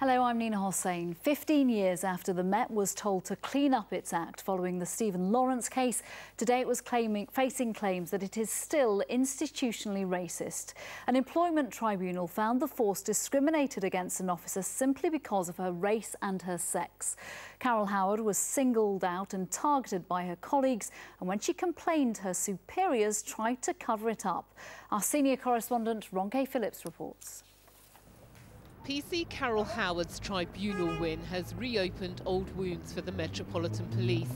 Hello, I'm Nina Hossain. 15 years after the Met was told to clean up its act following the Stephen Lawrence case, today it was facing claims that it is still institutionally racist. An employment tribunal found the force discriminated against an officer simply because of her race and her sex. Carol Howard was singled out and targeted by her colleagues, and when she complained, her superiors tried to cover it up. Our senior correspondent Ronke Phillips reports. PC Carol Howard's tribunal win has reopened old wounds for the Metropolitan Police.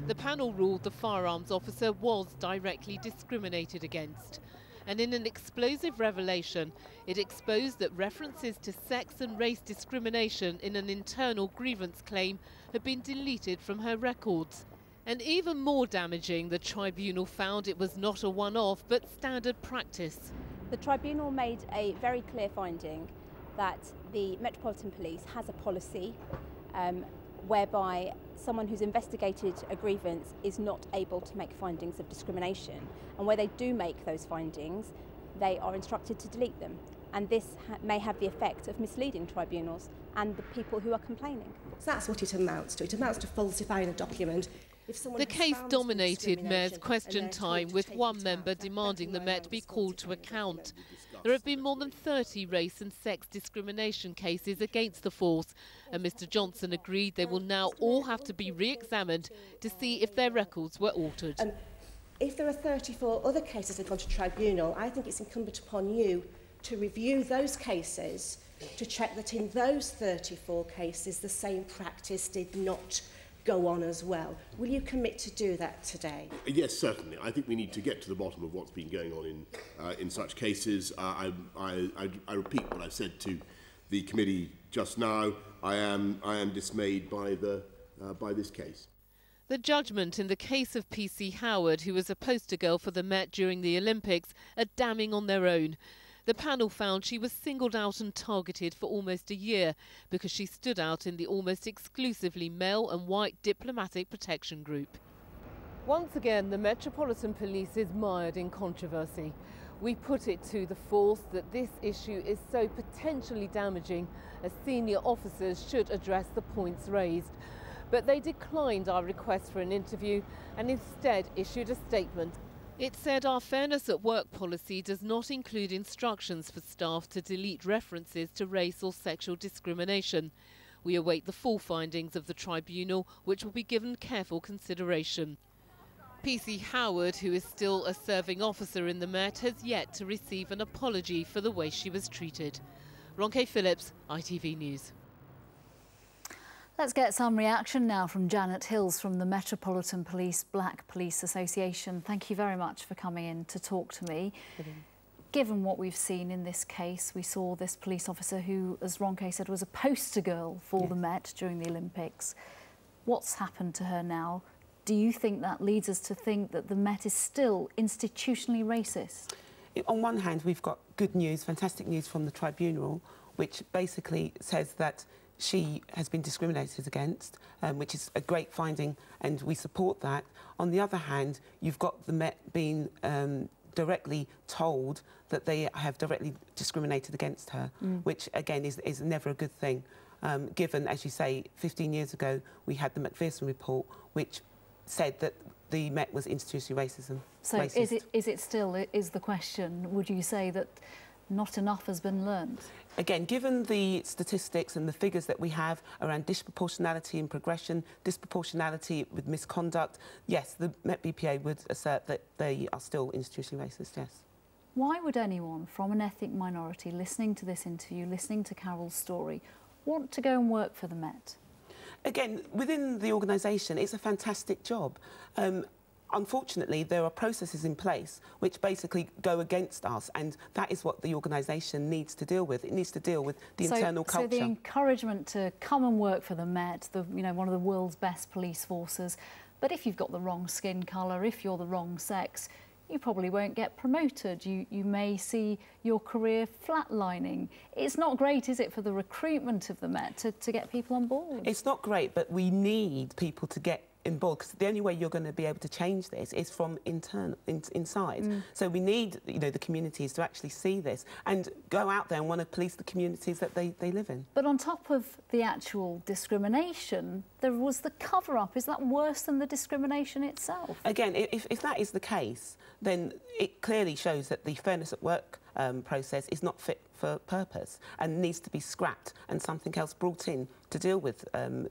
The panel ruled the firearms officer was directly discriminated against. And in an explosive revelation, it exposed that references to sex and race discrimination in an internal grievance claim had been deleted from her records. And even more damaging, the tribunal found it was not a one-off but standard practice. The tribunal made a very clear finding that the Metropolitan Police has a policy whereby someone who's investigated a grievance is not able to make findings of discrimination. And where they do make those findings, they are instructed to delete them. And this may have the effect of misleading tribunals and the people who are complaining. So that's what it amounts to. It amounts to falsifying a document. The case dominated Mayor's question time, with one member demanding the Met be called to account. There have been more than 30 race and sex discrimination cases against the force, and Mr Johnson agreed they will now all have to be re-examined to see if their records were altered. If there are 34 other cases that have gone to tribunal, I think it's incumbent upon you to review those cases to check that in those 34 cases the same practice did not go on as well. Will you commit to do that today? Yes, certainly. I think we need to get to the bottom of what's been going on in such cases. I repeat what I said to the committee just now. I am dismayed by this case. The judgment in the case of PC Howard, who was a poster girl for the Met during the Olympics, are damning on their own. The panel found she was singled out and targeted for almost a year because she stood out in the almost exclusively male and white diplomatic protection group. Once again, the Metropolitan Police is mired in controversy. We put it to the force that this issue is so potentially damaging as senior officers should address the points raised. But they declined our request for an interview and instead issued a statement. It said our fairness at work policy does not include instructions for staff to delete references to race or sexual discrimination. We await the full findings of the tribunal, which will be given careful consideration. PC Howard, who is still a serving officer in the Met, has yet to receive an apology for the way she was treated. Ronke Phillips, ITV News. Let's get some reaction now from Janet Hills from the Metropolitan Police Black Police Association. Thank you very much for coming in to talk to me. Given what we've seen in this case, we saw this police officer who, as Ronke said, was a poster girl for the Met during the Olympics. What's happened to her now? Do you think that leads us to think that the Met is still institutionally racist? On one hand, we've got good news, fantastic news from the tribunal, which basically says that she has been discriminated against, which is a great finding, and we support that. On the other hand, you've got the Met being directly told that they have directly discriminated against her, which again is never a good thing, given, as you say, 15 years ago we had the Macpherson report, which said that the Met was institutionally racist. So is it still the question, would you say that not enough has been learned? Again, given the statistics and the figures that we have around disproportionality in progression, disproportionality with misconduct, yes, the Met BPA would assert that they are still institutionally racist, yes. Why would anyone from an ethnic minority listening to this interview, listening to Carol's story, want to go and work for the Met? Again, within the organisation, it's a fantastic job. Unfortunately, there are processes in place which basically go against us, and that is what the organisation needs to deal with. It needs to deal with the internal culture. So the encouragement to come and work for the Met, one of the world's best police forces, but if you've got the wrong skin colour, if you're the wrong sex, you probably won't get promoted. You may see your career flatlining. It's not great, is it, for the recruitment of the Met to get people on board? It's not great, but we need people to get in board, because the only way you're going to be able to change this is from inside. So we need, you know, the communities to actually see this and go out there and want to police the communities that they live in. But on top of the actual discrimination, there was the cover-up. Is that worse than the discrimination itself? Again, if that is the case, then it clearly shows that the fairness at work process is not fit for purpose and needs to be scrapped and something else brought in to deal with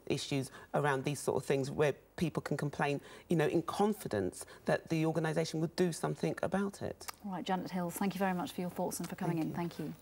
issues around these sort of things where people can complain, you know, in confidence that the organisation would do something about it. All right, Janet Hill, thank you very much for your thoughts and for coming in. Thank you.